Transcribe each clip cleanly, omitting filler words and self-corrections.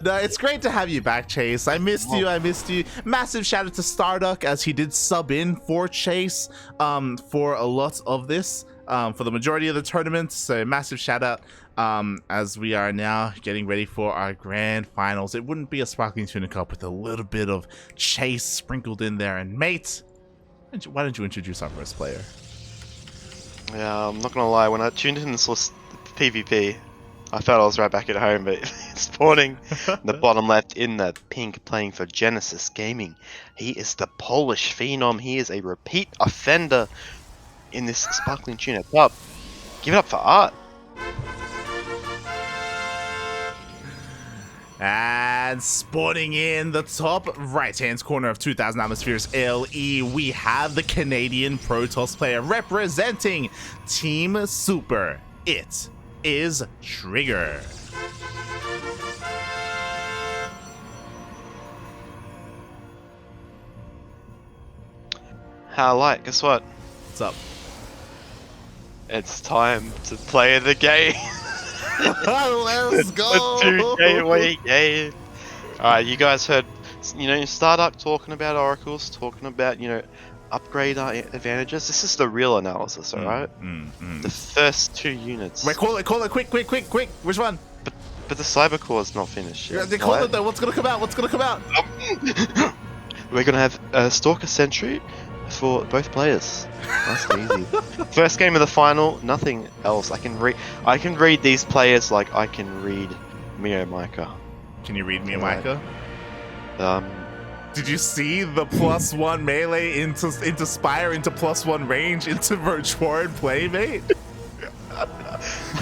No, it's great to have you back, Chase. I missed you. I missed you. Massive shout out to Starduck as he did sub in for Chase for a lot of this, for the majority of the tournament. So massive shout out as we are now getting ready for our grand finals. It wouldn't be a Sparkling Tuna Cup with a little bit of Chase sprinkled in there. And mate, why don't you introduce our first player? Yeah, I'm not gonna lie, when I tuned in and saw PvP, I felt I was right back at home, but spawning in the bottom left in the pink playing for Genesis Gaming. He is the Polish phenom. He is a repeat offender in this Sparkling Tuna Cup. Give it up for ArT. And spawning in the top right-hand corner of 2000 Atmospheres LE, we have the Canadian Protoss player representing Team Super. It is TriGGeR. Light, guess what? What's up? It's time to play the game. Let's go! The 2K game. Alright, you guys heard, Starduck talking about oracles, talking about, upgrade advantages. This is the real analysis, alright? The first 2 units. Wait, call it, quick! Which one? But the cyber core is not finished yet. They call it though. What's gonna come out? We're gonna have a Stalker Sentry for both players. Nice and easy. First game of the final, nothing else. I can read these players like I can read Mio Micah. Can you read Mio Micah? Did you see the +1 melee into Spire, into +1 range, into Virtual play, mate?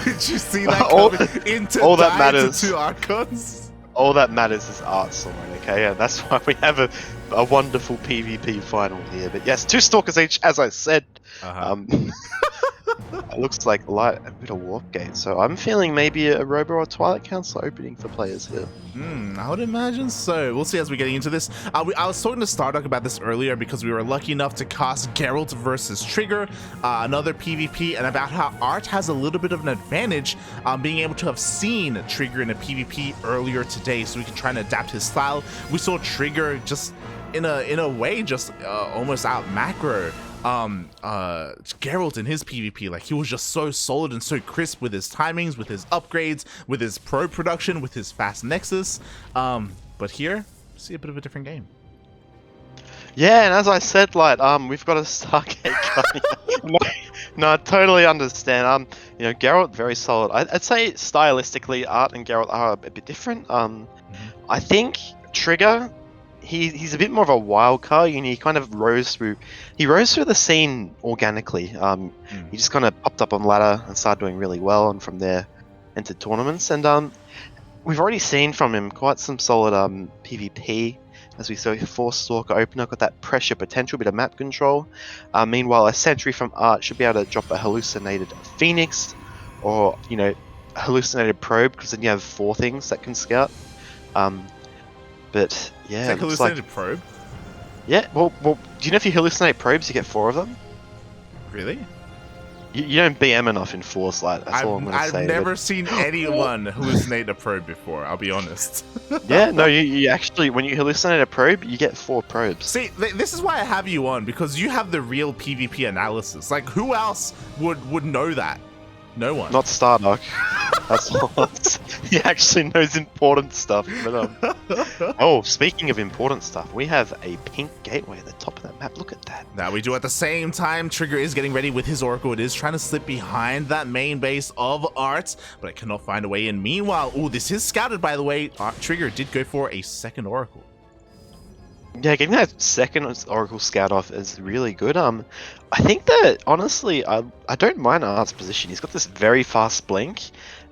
Did you see that coming into all that matters? Into 2 Archons? All that matters is ArT's song, okay? And that's why we have a wonderful PvP final here. But yes, 2 Stalkers each, as I said. It looks like a bit of warp gate, so I'm feeling maybe a Robo or Twilight Council opening for players here. I would imagine so. We'll see as we're getting into this. I was talking to Starduck about this earlier because we were lucky enough to cast Geralt versus TriGGeR, another PvP, and about how ArT has a little bit of an advantage being able to have seen TriGGeR in a PvP earlier today, so we can try and adapt his style. We saw TriGGeR just in a way just almost out macro Geralt in his PvP. Like, he was just so solid and so crisp with his timings, with his upgrades, with his pro production, with his fast nexus. But here, see a bit of a different game. Yeah, and as I said, we've got a Stargate coming. No, I totally understand. Geralt very solid. I'd say stylistically, ArT and Geralt are a bit different. I think TriGGeR, he's a bit more of a wild card. He kind of rose through the scene organically. He just kind of popped up on ladder and started doing really well, and from there entered tournaments. And we've already seen from him quite some solid PvP. As we saw, 4 Stalker opener, got that pressure potential, bit of map control. Meanwhile, a Sentry from ArT should be able to drop a hallucinated Phoenix, or a hallucinated Probe, because then you have 4 things that can scout. But yeah, it's like hallucinated probe. Yeah, well, do you know if you hallucinate probes, you get 4 of them? Really? You don't BM enough in Force Light. That's all I'm gonna say. I've never seen anyone hallucinate a probe before. I'll be honest. Yeah, no, you actually, when you hallucinate a probe, you get 4 probes. See, this is why I have you on, because you have the real PvP analysis. Like, who else would know that? No one. Not Starduck. That's all. He actually knows important stuff. But, oh, speaking of important stuff, we have a pink gateway at the top of that map. Look at that. Now we do at the same time. TriGGeR is getting ready with his Oracle. It is trying to slip behind that main base of ArT, but it cannot find a way in. Meanwhile, this is scouted, by the way. TriGGeR did go for a second Oracle. Yeah, getting that second Oracle scout off is really good. I think that, honestly, I don't mind ArT's position. He's got this very fast blink,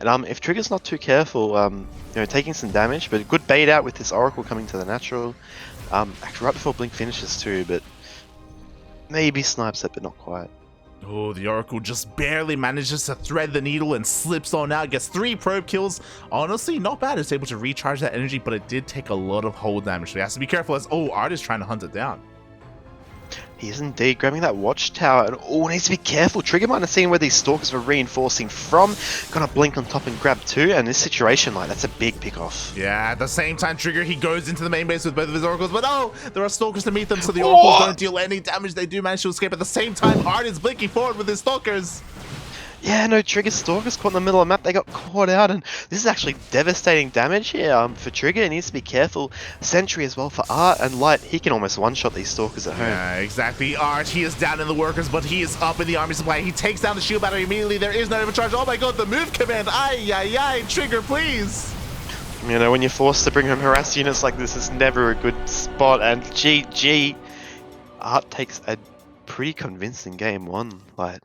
and if TriGGeR's not too careful, taking some damage, but a good bait out with this Oracle coming to the natural. Actually, right before blink finishes too, but maybe snipes it, but not quite. Oh, the Oracle just barely manages to thread the needle and slips on out, gets 3 probe kills. Honestly, not bad. It's able to recharge that energy, but it did take a lot of hold damage, so he has to be careful as, ArT is trying to hunt it down. He is indeed grabbing that watchtower, and oh, needs to be careful. TriGGeR might have seen where these stalkers were reinforcing from. Gonna blink on top and grab two, and this situation, like, that's a big pick off. Yeah, at the same time, TriGGeR, he goes into the main base with both of his oracles, but oh, there are stalkers to meet them, so the oracles don't deal any damage. They do manage to escape. At the same time, ArT is blinking forward with his stalkers. Yeah, no, TriGGeR's stalkers caught in the middle of the map. They got caught out, and this is actually devastating damage here for TriGGeR. He needs to be careful. Sentry as well for ArT, and Light, he can almost one-shot these stalkers at home. Yeah, exactly. ArT, he is down in the workers, but he is up in the army supply. He takes down the shield battery immediately. There is no overcharge. Oh my god, the move command. Ay, ay, ay. TriGGeR, please. You know, when you're forced to bring home harassed units like this, is never a good spot, and GG. ArT takes a pretty convincing game one, Light.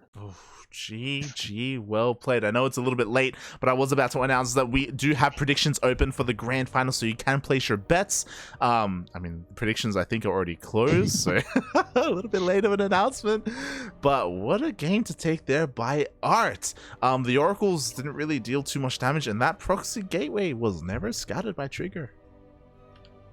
GG, well played. I know it's a little bit late, but I was about to announce that we do have predictions open for the grand final, so you can place your bets. I mean, predictions I think are already closed, so a little bit late of an announcement, but what a game to take there by ArT. The oracles didn't really deal too much damage, and that proxy gateway was never scouted by TriGGeR.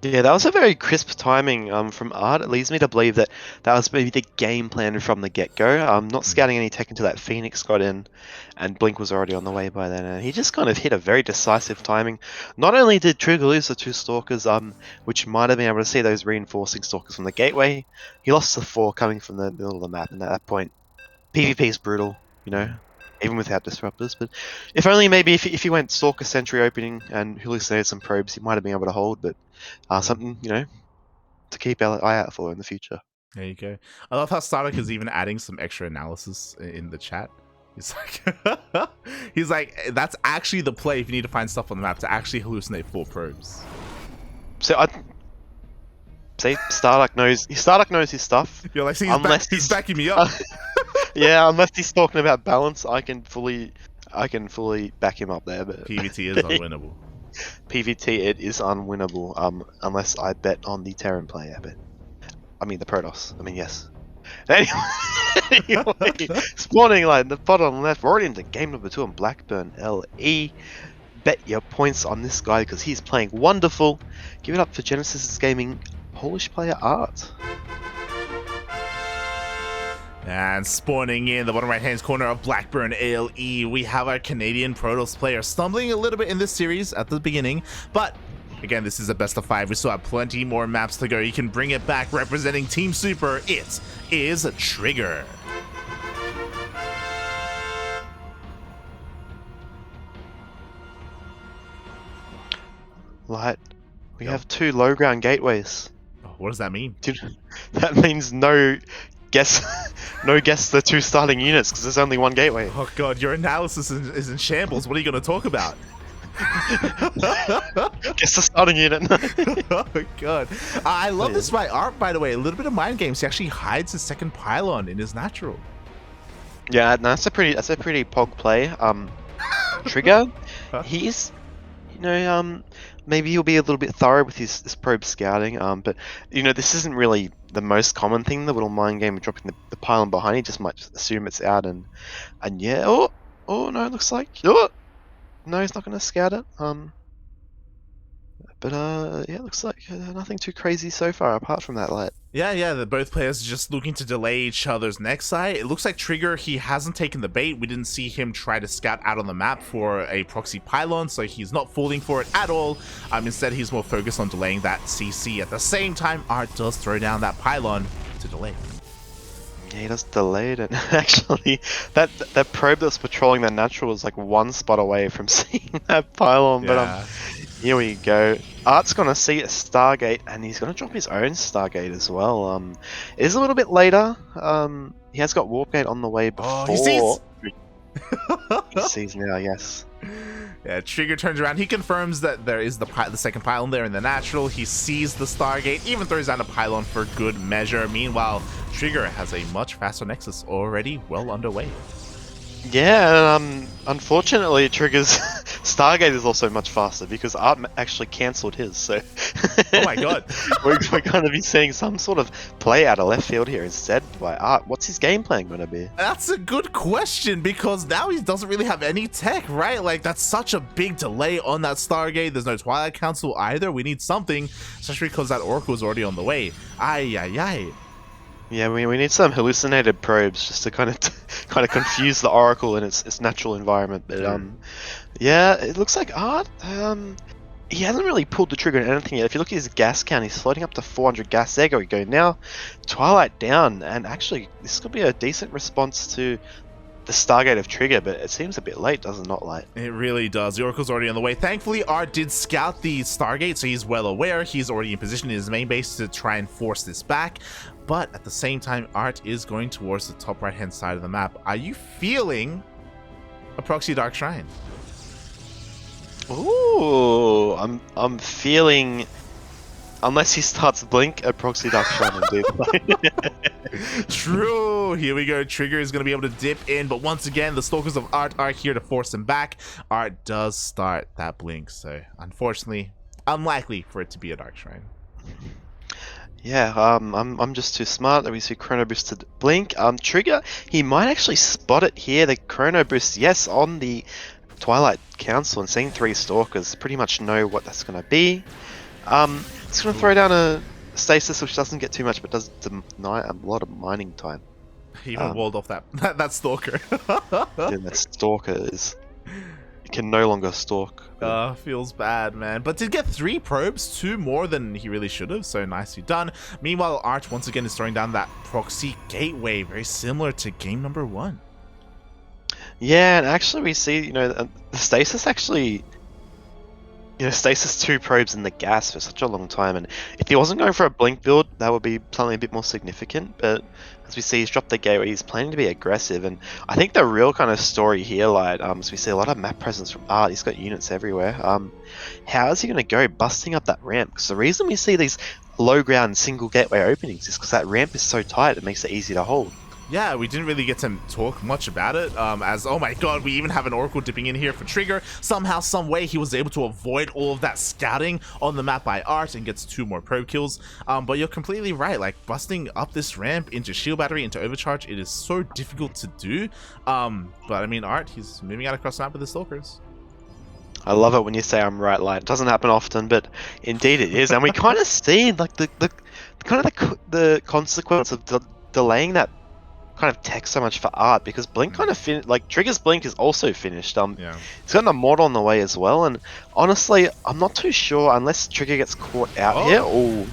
Yeah, that was a very crisp timing from ArT. It leads me to believe that that was maybe the game plan from the get-go. Not scouting any tech until that Phoenix got in, and Blink was already on the way by then. And he just kind of hit a very decisive timing. Not only did TriGGeR lose the two stalkers, which might have been able to see those reinforcing stalkers from the gateway, he lost the 4 coming from the middle of the map. And at that point, PvP is brutal, you know, even without disruptors. But if only maybe if he went Stalker Sentry opening and hallucinated some probes, he might have been able to hold. But something, you know, to keep our eye out for in the future. There you go. I love how StarCraft is even adding some extra analysis in the chat. He's like, that's actually the play if you need to find stuff on the map, to actually hallucinate 4 probes. So I say StarCraft knows his stuff. You're like, see, he's backing me up. Yeah, unless he's talking about balance, I can fully back him up there. But PvT is unwinnable. PvT, it is unwinnable, unless I bet on the Terran player, but I mean the Protoss. I mean, yes. Anyway, spawning like the bottom left, we're already into game number 2 on Blackburn LE. Bet your points on this guy because he's playing wonderful. Give it up for Genesis Gaming Polish player ArT. And spawning in the bottom right hand corner of Blackburn ALE, we have our Canadian Protoss player, stumbling a little bit in this series at the beginning, but again, this is a best of 5. We still have plenty more maps to go. You can bring it back. Representing Team Super, it is TriGGeR. Light, we have 2 low ground gateways. Oh, what does that mean? That means no guess the 2 starting units because there's only 1 gateway. Oh god, your analysis is in shambles. What are you going to talk about? Guess the starting unit. Oh god, I love this by ArT, by the way. A little bit of mind games. He actually hides his second pylon in his natural. Yeah, no, that's a pretty pog play. TriGGeR, he's, you know, maybe he'll be a little bit thorough with his probe scouting. But you know, this isn't really the most common thing. The little mind game of dropping the pylon behind. He just might assume it's out, and yeah. Oh no, it looks like no, he's not going to scout it. But yeah, it looks like nothing too crazy so far apart from that light. Yeah, both players just looking to delay each other's next side. It looks like TriGGeR, he hasn't taken the bait. We didn't see him try to scout out on the map for a proxy pylon, so he's not falling for it at all. Instead, he's more focused on delaying that CC. At the same time, ArT does throw down that pylon to delay. Yeah, he does delay it, and actually, that probe that's patrolling the natural was like 1 spot away from seeing that pylon. Yeah. But here we go. ArT's gonna see a Stargate, and he's gonna drop his own Stargate as well. It is a little bit later. He has got Warp Gate on the way before. Oh, he sees. He sees now, yes. Yeah, TriGGeR turns around. He confirms that there is the second pylon there in the natural. He sees the Stargate, even throws down a pylon for good measure. Meanwhile, TriGGeR has a much faster Nexus already well underway. Yeah, unfortunately, TriGGeR's Stargate is also much faster because ArT actually cancelled his, so... Oh my god. We're going to be seeing some sort of play out of left field here instead by ArT. What's his game plan going to be? That's a good question, because now he doesn't really have any tech, right? Like, that's such a big delay on that Stargate. There's no Twilight Council either. We need something, especially because that Oracle is already on the way. Ay. Yeah, we need some hallucinated probes just to kind of kind of confuse the Oracle in its natural environment. But yeah, it looks like ArT. He hasn't really pulled the trigger on anything yet. If you look at his gas count, he's floating up to 400 gas. There we go. Now, Twilight down, and actually, this could be a decent response to the Stargate of TriGGeR, but it seems a bit late, does it not, Light? It really does. The Oracle's already on the way. Thankfully, ArT did scout the Stargate, so he's well aware. He's already in position in his main base to try and force this back. But at the same time, ArT is going towards the top right-hand side of the map. Are you feeling a proxy Dark Shrine? Ooh, I'm feeling. Unless he starts Blink, a proxy Dark Shrine indeed. True. Here we go. TriGGeR is going to be able to dip in, but once again, the Stalkers of ArT are here to force him back. ArT does start that Blink, so unfortunately, unlikely for it to be a Dark Shrine. Yeah, I'm just too smart. Let me see Chrono Boosted Blink. TriGGeR, he might actually spot it here. The Chrono Boost, yes, on the Twilight Council, and seeing 3 Stalkers, pretty much know what that's going to be. It's going to throw down a Stasis, which doesn't get too much, but does deny a lot of mining time. He even walled off that Stalker. Yeah, that Stalker is... He can no longer stalk. Feels bad, man. But did get 3 probes, 2 more than he really should have, so nicely done. Meanwhile, ArT once again is throwing down that proxy gateway, very similar to game number 1. Yeah, and actually we see, you know, the Stasis actually... You know, Stasis 2 probes in the gas for such a long time, and if he wasn't going for a Blink build, that would be something a bit more significant, but as we see, he's dropped the gateway, he's planning to be aggressive, and I think the real kind of story here, like, as we see a lot of map presence from ArT, he's got units everywhere. How is he going to go busting up that ramp? Because the reason we see these low ground single gateway openings is because that ramp is so tight, it makes it easy to hold. Yeah, we didn't really get to talk much about it, as, oh my god, we even have an Oracle dipping in here for TriGGeR. Somehow, some way, he was able to avoid all of that scouting on the map by ArT and gets 2 more probe kills. But you're completely right, like, busting up this ramp into shield battery, into overcharge, it is so difficult to do. But I mean, ArT, he's moving out across the map with the Stalkers. I love it when you say I'm right, like, it doesn't happen often, but indeed it is, and we kind of see, like, the consequence of delaying that kind of tech so much for ArT, because Blink kind of like TriGGeR's Blink is also finished. Yeah. It's got an Immortal on the way as well, and honestly, I'm not too sure unless TriGGeR gets caught out here. Oh,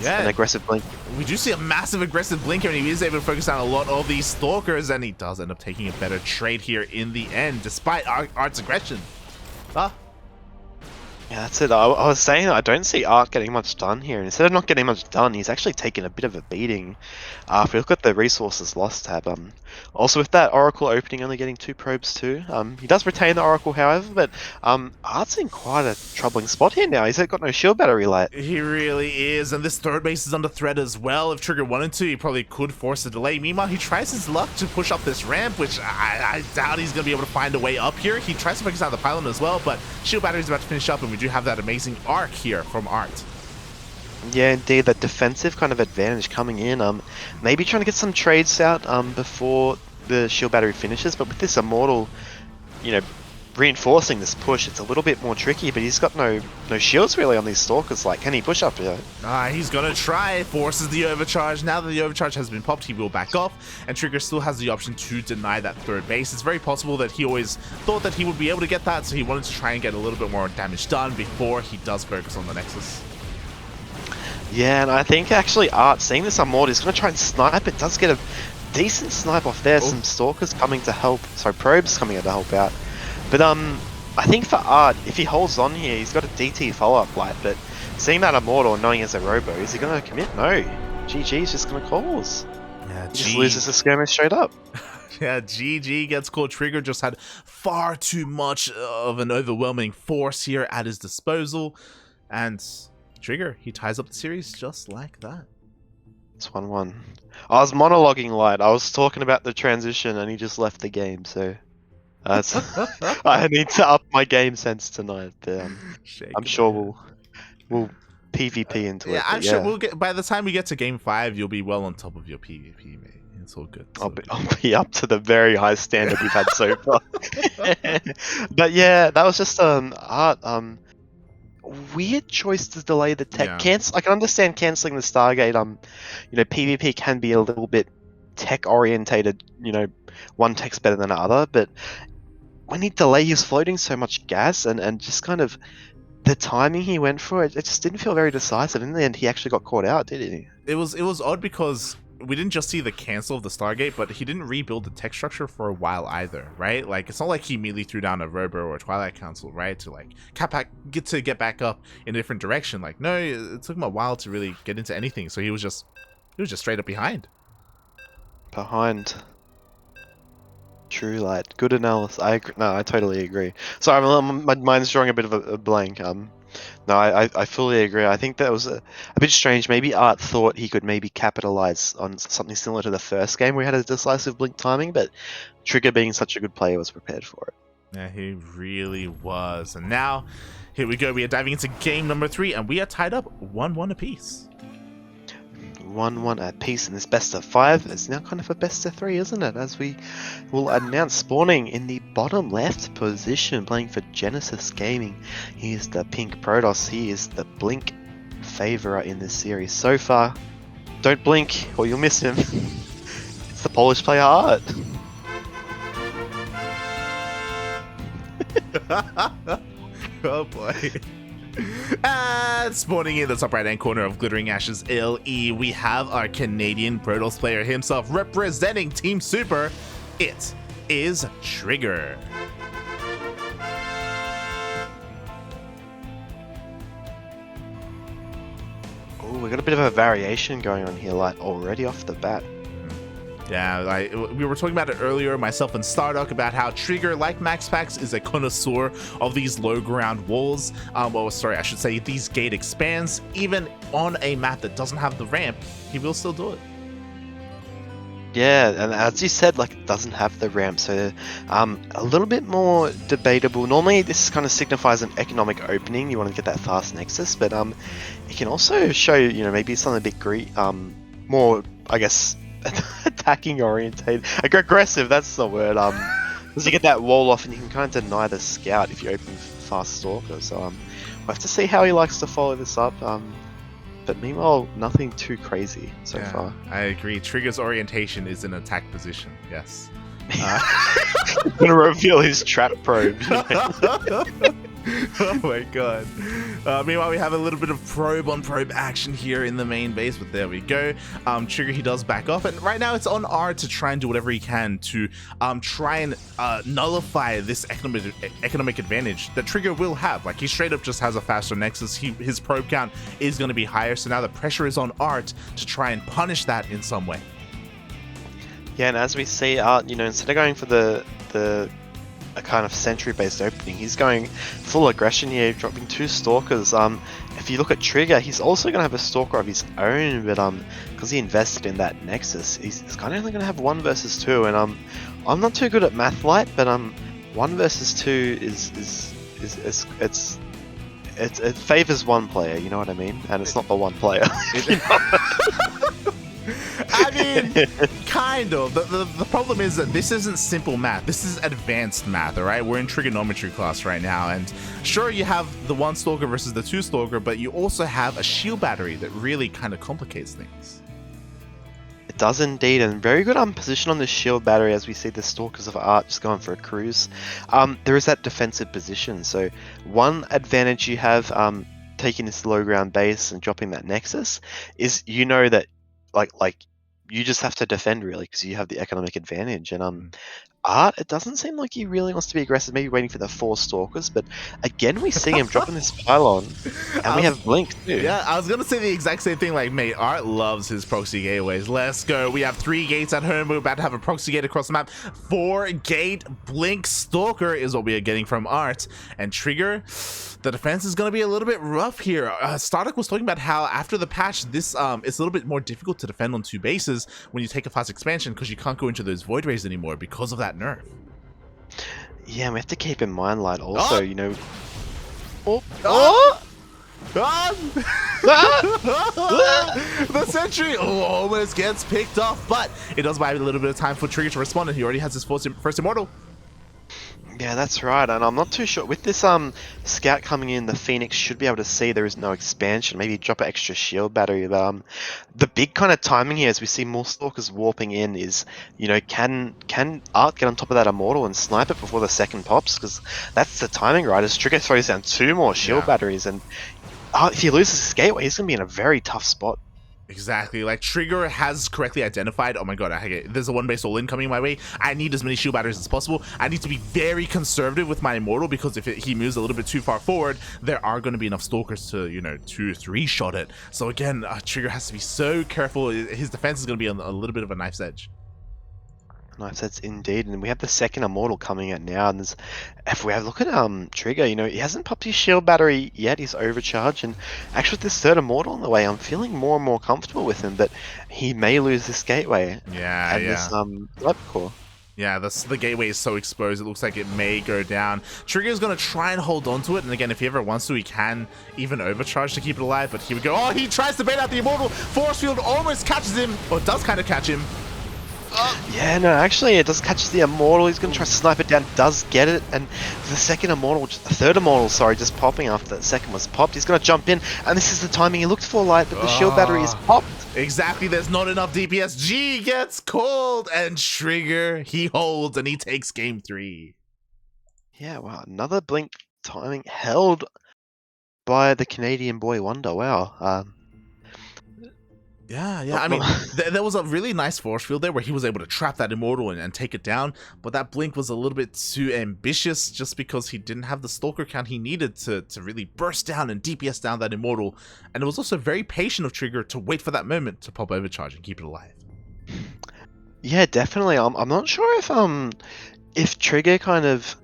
yeah, an aggressive Blink. We do see a massive aggressive Blink here, and he is able to focus down a lot of these Stalkers, and he does end up taking a better trade here in the end, despite ArT's aggression. Yeah, that's it. I was saying that I don't see ArT getting much done here, and instead of not getting much done, he's actually taken a bit of a beating. If we look at the resources lost tab, also with that Oracle opening only getting 2 probes too, he does retain the Oracle however, but ArT's in quite a troubling spot here now. He's got no shield battery light. He really is, and this third base is under threat as well. If TriGGeR wanted to, he probably could force a delay. Meanwhile, he tries his luck to push up this ramp, which I doubt he's going to be able to find a way up here. He tries to focus out the pylon as well, but shield battery is about to finish up, and we do have that amazing arc here from ArT. Yeah, indeed, that defensive kind of advantage coming in. Maybe trying to get some trades out before the shield battery finishes, but with this Immortal, you know, reinforcing this push, it's a little bit more tricky, but he's got no shields really on these Stalkers. Like, can he push up here? He's gonna try, forces the overcharge. Now that the overcharge has been popped, he will back off, and TriGGeR still has the option to deny that third base. It's very possible that he always thought that he would be able to get that, so he wanted to try and get a little bit more damage done before he does focus on the Nexus. Yeah, and I think actually ArT, seeing this Immortal, is going to try and snipe. It does get a decent snipe off there. Some Stalkers coming to help, sorry, probes coming in to help out. But I think for ArT, if he holds on here, he's got a DT follow-up light, but seeing that Immortal and knowing as a robo, is he going to commit? No. GG's just going to cause. Yeah, he just loses the skirmish straight up. Yeah, GG gets called. TriGGeR just had far too much of an overwhelming force here at his disposal, and TriGGeR, he ties up the series just like that. It's 1-1. I was monologuing light. I was talking about the transition and he just left the game, so I need to up my game sense tonight. I'm sure we'll PvP into it. I'm sure we'll get, by the time we get to game 5, you'll be well on top of your PvP, mate. It's all good. I'll be up to the very high standard we've had so far. But yeah, that was just ArT. weird choice to delay the tech. Yeah. I can understand canceling the Stargate. You know, PvP can be a little bit tech orientated. You know, one tech's better than the other, but when he delayed his floating so much gas and just kind of the timing he went for it just didn't feel very decisive. In the end, he actually got caught out, did he? It was odd because we didn't just see the cancel of the Stargate, but he didn't rebuild the tech structure for a while either, right? Like, it's not like he immediately threw down a Robo or a Twilight Council, right? To like get back up in a different direction. Like, no, it took him a while to really get into anything. So he was just straight up behind. True light. Good analysis. I totally agree. Sorry, my mind's drawing a bit of a blank. No, I fully agree. I think that was a bit strange. Maybe ArT thought he could maybe capitalize on something similar to the first game where he had a decisive blink timing, but TriGGeR, being such a good player, was prepared for it. Yeah, he really was. And now, here we go. We are diving into game number 3, and we are tied up 1-1 apiece. 1-1 at peace in this best of 5. It's now kind of a best of 3, isn't it? As we will announce, spawning in the bottom left position, playing for Genesis Gaming. He is the pink Protoss. He is the blink favourite in this series so far. Don't blink or you'll miss him. It's the Polish player ArT. Oh boy. And spawning in the top right hand corner of Glittering Ashes LE, we have our Canadian Protoss player himself representing Team Super. It is TriGGeR. Oh, we got a bit of a variation going on here, like already off the bat. Yeah, we were talking about it earlier, myself and StarDuck, about how TriGGeR, like MaxPax, is a connoisseur of these low ground walls. Well, sorry, I should say these gate expands. Even on a map that doesn't have the ramp, he will still do it. Yeah, and as you said, like, it doesn't have the ramp, so a little bit more debatable. Normally, this kind of signifies an economic opening. You want to get that fast nexus, but it can also show, you know, maybe something a bit more, I guess, attacking orientated, aggressive. That's the word. Because you get that wall off, and you can kind of deny the scout if you open fast stalker. So we'll have to see how he likes to follow this up. But meanwhile, nothing too crazy so far. I agree. TriGGeR's orientation is in attack position. Yes. He's gonna reveal his trap probe. Oh my god. Meanwhile, we have a little bit of probe on probe action here in the main base, but there we go. TriGGeR, he does back off, and right now it's on ArT to try and do whatever he can to try and nullify this economic advantage that TriGGeR will have. Like, he straight up just has a faster nexus. His probe count is going to be higher, so now the pressure is on ArT to try and punish that in some way. Yeah, and as we see, ArT, you know, instead of going for a kind of sentry-based opening, he's going full aggression here, dropping 2 stalkers. If you look at TriGGeR, he's also going to have a stalker of his own, but because he invested in that nexus, he's kind of only going to have 1 versus 2. And I'm not too good at math light, but 1 versus 2 it favors one player. You know what I mean? And it's not the one player. I mean, kind of. The problem is that this isn't simple math. This is advanced math, all right? We're in trigonometry class right now, and sure, you have the 1 stalker versus the 2 stalker, but you also have a shield battery that really kind of complicates things. It does indeed, and very good position on the shield battery as we see the stalkers of ArT just going for a cruise. There is that defensive position, so one advantage you have taking this low ground base and dropping that nexus is, you know, that like you just have to defend really because you have the economic advantage. And ArT, it doesn't seem like he really wants to be aggressive, maybe waiting for the 4 stalkers, but again we see him dropping this pylon, and we have blink too. Yeah, I was gonna say the exact same thing. Like, mate, ArT loves his proxy gateways. Let's go. We have 3 gates at home. We're about to have a proxy gate across the map. 4 gate blink stalker is what we are getting from ArT. And TriGGeR, the defense is going to be a little bit rough here. StarDuck was talking about how after the patch, this it's a little bit more difficult to defend on 2 bases when you take a fast expansion, because you can't go into those void rays anymore because of that nerf. Yeah, and we have to keep in mind, like, also, you know... The sentry almost gets picked off, but it does buy a little bit of time for TriGGeR to respond, and he already has his first immortal. Yeah, that's right, and I'm not too sure. With this scout coming in, the Phoenix should be able to see there is no expansion. Maybe drop an extra shield battery. But the big kind of timing here, as we see more stalkers warping in, is can ArT get on top of that immortal and snipe it before the second pops? Because that's the timing, right? As TriGGeR throws down 2 more shield Yeah. batteries, and if he loses his gateway, he's gonna be in a very tough spot. Exactly. Like TriGGeR has correctly identified, oh my god, there's a 1-base all-in coming my way. I need as many shield batteries as possible. I need to be very conservative with my immortal, because if he moves a little bit too far forward, there are going to be enough stalkers to, 2-3 shot it. So again, TriGGeR has to be so careful. His defense is going to be on a little bit of a knife's edge. Nice, that's indeed, and we have the second immortal coming out now. And if we have a look at TriGGeR, he hasn't popped his shield battery yet. He's overcharged, and actually with this third immortal on the way, I'm feeling more and more comfortable with him. But he may lose this gateway. Yeah, and yeah. this light core. Yeah, the gateway is so exposed, it looks like it may go down. TriGGeR is going to try and hold on to it, and again, if he ever wants to, he can even overcharge to keep it alive, but here we go. Oh, he tries to bait out the immortal. Force field almost catches him, or does kind of catch him. Yeah, no, actually, it does catch the immortal. He's going to try to snipe it down, does get it, and the third immortal, sorry, just popping after that second was popped. He's going to jump in, and this is the timing he looked for, Light, but the shield battery is popped. Exactly, there's not enough DPS. G gets called, and TriGGeR, he holds, and he takes game 3. Yeah, wow, another blink timing held by the Canadian boy Wonder. Wow. Yeah. I mean, there was a really nice force field there where he was able to trap that immortal and take it down, but that blink was a little bit too ambitious just because he didn't have the stalker count he needed to really burst down and DPS down that immortal. And it was also very patient of TriGGeR to wait for that moment to pop overcharge and keep it alive. Yeah, definitely. I'm not sure if TriGGeR kind of,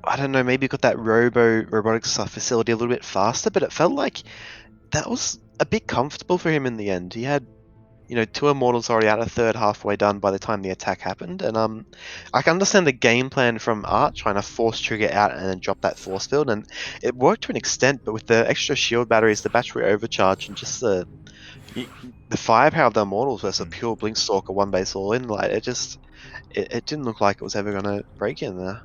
I don't know, maybe got that robotics facility a little bit faster, but it felt like that was a bit comfortable for him in the end. He had, 2 immortals already out, a third halfway done by the time the attack happened, and I can understand the game plan from ArT trying to force TriGGeR out and then drop that force field, and it worked to an extent, but with the extra shield batteries, the battery overcharge, and just the firepower of the immortals versus a pure blink stalker 1-base all in, like it didn't look like it was ever gonna break in there.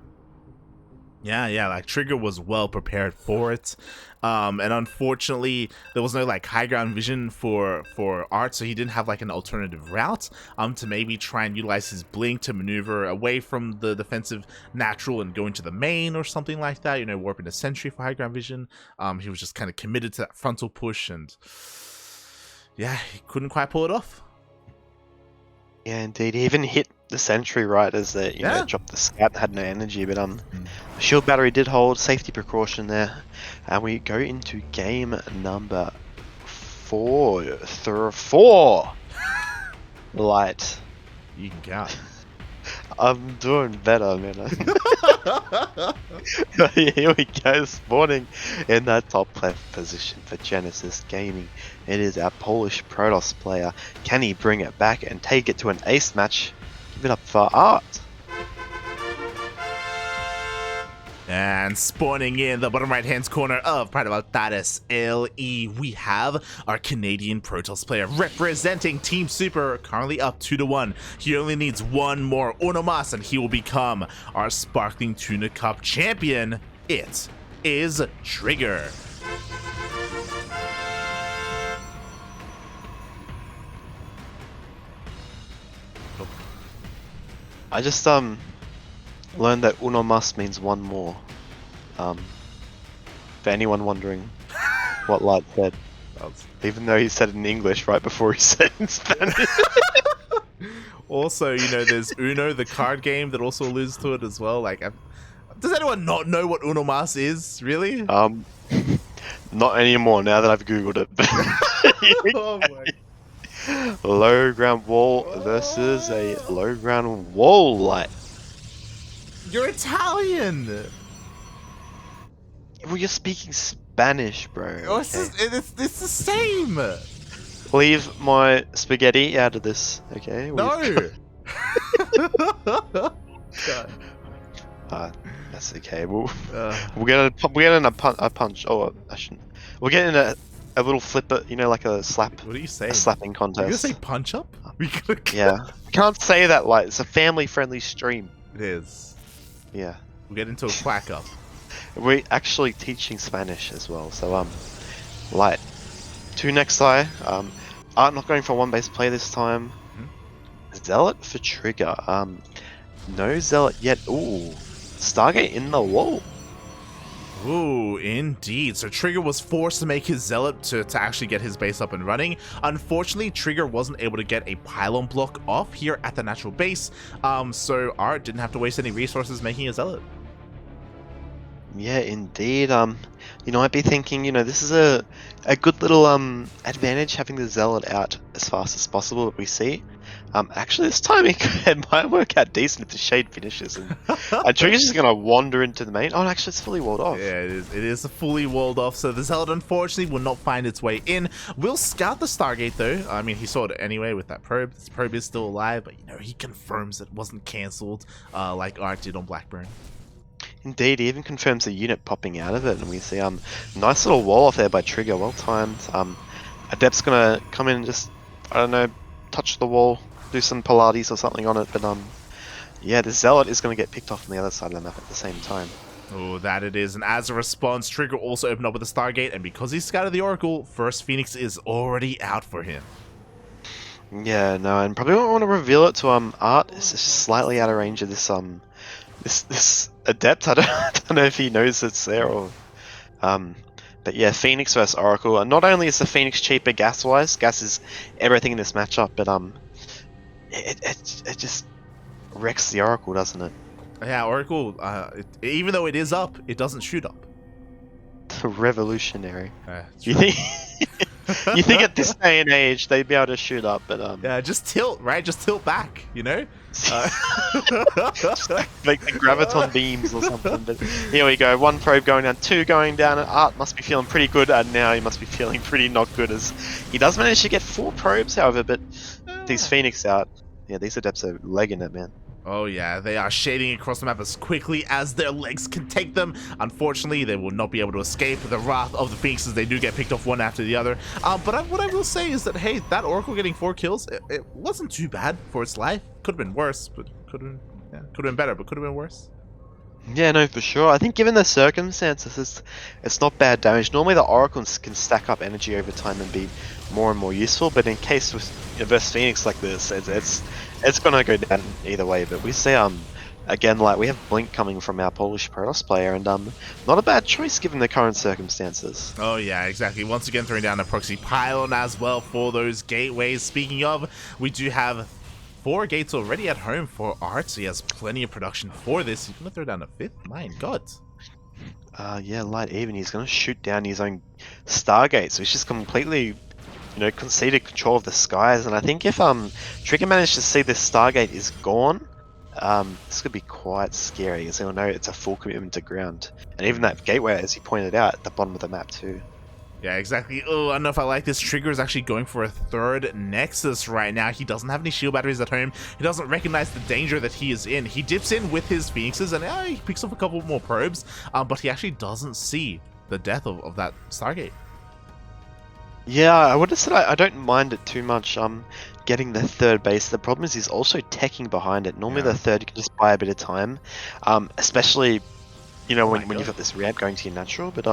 Yeah, like TriGGeR was well prepared for it. And unfortunately, there was no like high ground vision for ArT, so he didn't have like an alternative route to maybe try and utilize his blink to maneuver away from the defensive natural and go into the main or something like that, warping a sentry for high ground vision. He was just kind of committed to that frontal push, and yeah, he couldn't quite pull it off. Yeah, indeed. He even hit the sentry right as they dropped the scout, had no energy, but the shield battery did hold, safety precaution there. And we go into game number 4. Light. You can count. I'm doing better, man. Here we go, spawning in that top left position for Genesis Gaming. It is our Polish Protoss player. Can he bring it back and take it to an ace match? Give it up for ArT. And spawning in the bottom right-hand corner of Pride of Altares LE, we have our Canadian Protoss player representing Team Super, currently up 2-1. He only needs one more Unomas, and he will become our Sparkling Tuna Cup champion. It is TriGGeR. I just learned that uno mas means one more. For anyone wondering what Light said, even though he said it in English right before he said it in Spanish. Also, there's Uno, the card game, that also alludes to it as well. Like, does anyone not know what Uno Mas is, really? Not anymore now that I've googled it. Oh my. Low ground wall versus a low ground wall Light. You're Italian. Well, you're speaking Spanish, bro. Oh, Okay? it's the same. Leave my spaghetti out of this, okay? No. That's okay. We'll get in a punch. Oh, I shouldn't. We'll get in a little flipper, like a slap. What are you saying? A slapping contest. You're gonna say punch up? Yeah. Can't say that, Like, it's a family-friendly stream. It is. Yeah. We'll get into a quack up. We're actually teaching Spanish as well, so light. 2 next eye. ArT not going for 1 base play this time. Zealot for TriGGeR. No Zealot yet. Ooh, Stargate in the wall. Ooh, indeed. So TriGGeR was forced to make his Zealot to actually get his base up and running. Unfortunately, TriGGeR wasn't able to get a pylon block off here at the natural base. So ArT didn't have to waste any resources making a Zealot. Yeah, indeed. You might be thinking, this is a good little advantage having the Zealot out as fast as possible that we see. Actually, this time it might work out decent if the Shade finishes and TriGGeR's just gonna wander into the main. Oh, actually, it's fully walled off. Yeah, it is fully walled off, so the Zealot unfortunately will not find its way in. We'll scout the Stargate though. I mean, he saw it anyway with that probe. This probe is still alive, but he confirms it wasn't cancelled like ArT did on Blackburn. Indeed, he even confirms the unit popping out of it, and we see nice little wall off there by TriGGeR, well timed. Adept's gonna come in and just, I don't know, touch the wall, do some Pilates or something on it, but yeah, the Zealot is gonna get picked off on the other side of the map at the same time. Oh, that it is, and as a response, TriGGeR also opened up with the Stargate, and because he scouted the Oracle, first Phoenix is already out for him. Yeah, no, and probably won't want to reveal it to ArT. It's just slightly out of range of this this Adept. I don't know if he knows it's there or but yeah, Phoenix versus Oracle. And not only is the Phoenix cheaper gas wise, gas is everything in this matchup, but it just wrecks the Oracle, doesn't it? Yeah, Oracle, even though it is up, it doesn't shoot up. Revolutionary. You think at this day and age they'd be able to shoot up, but yeah, just tilt, right? Just tilt back, Just like the graviton beams or something. But here we go, 1 probe going down, 2 going down, and ArT must be feeling pretty good, and now he must be feeling pretty not good as he does manage to get 4 probes, however, but these Phoenix out. Yeah, these Adepts are legging it, man. Oh yeah, they are shading across the map as quickly as their legs can take them. Unfortunately, they will not be able to escape the wrath of the Phoenixes. They do get picked off one after the other. But what I will say is that, hey, that Oracle getting 4 kills, it wasn't too bad for its life. Could have been worse, but could have been better, but could have been worse. Yeah, no, for sure. I think given the circumstances, it's not bad damage. Normally the Oracles can stack up energy over time and be more and more useful, but in case with versus Phoenix like this, it's gonna go down either way. But we see again, like, we have Blink coming from our Polish Protoss player, and not a bad choice given the current circumstances. Oh yeah, exactly. Once again, throwing down a proxy pylon as well for those gateways. Speaking of, we do have 4 gates already at home for ArT, so he has plenty of production for this. He's gonna throw down a 5th. My God. Yeah, light even. He's gonna shoot down his own Stargate, so he's just completely, conceded control of the skies. And I think if TriGGeR managed to see this Stargate is gone, this could be quite scary, as he'll know it's a full commitment to ground. And even that gateway, as he pointed out, at the bottom of the map too. Yeah, exactly. Oh, I don't know if I like this. TriGGeR is actually going for a 3rd Nexus right now. He doesn't have any shield batteries at home. He doesn't recognize the danger that he is in. He dips in with his Phoenixes and he picks up a couple more probes, but he actually doesn't see the death of that Stargate. Yeah, I would have said I don't mind it too much, getting the 3rd base. The problem is he's also teching behind it. Normally the 3rd can just buy a bit of time, especially when you've got this ramp going to your natural, but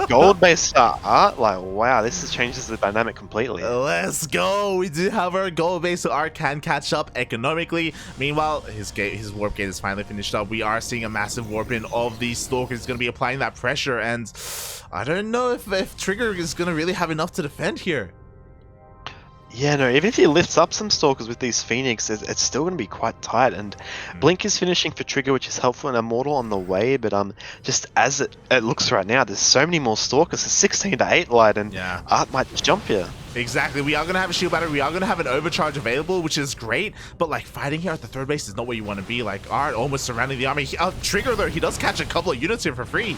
gold-based ArT, like, wow, this changes the dynamic completely. Let's go! We do have our gold base, so ArT can catch up economically. Meanwhile, his warp gate is finally finished up. We are seeing a massive warp in of these Stalkers. He's going to be applying that pressure, and I don't know if TriGGeR is going to really have enough to defend here. Yeah, no, even if he lifts up some Stalkers with these Phoenix, it's still going to be quite tight, and Blink is finishing for TriGGeR, which is helpful, and Immortal on the way, but just as it looks right now, there's so many more Stalkers. It's 16 to 8 light, and ArT might just jump here. Exactly, we are going to have a shield battery, we are going to have an overcharge available, which is great, but like fighting here at the 3rd base is not where you want to be. Like ArT almost surrounding the army. TriGGeR though, he does catch a couple of units here for free.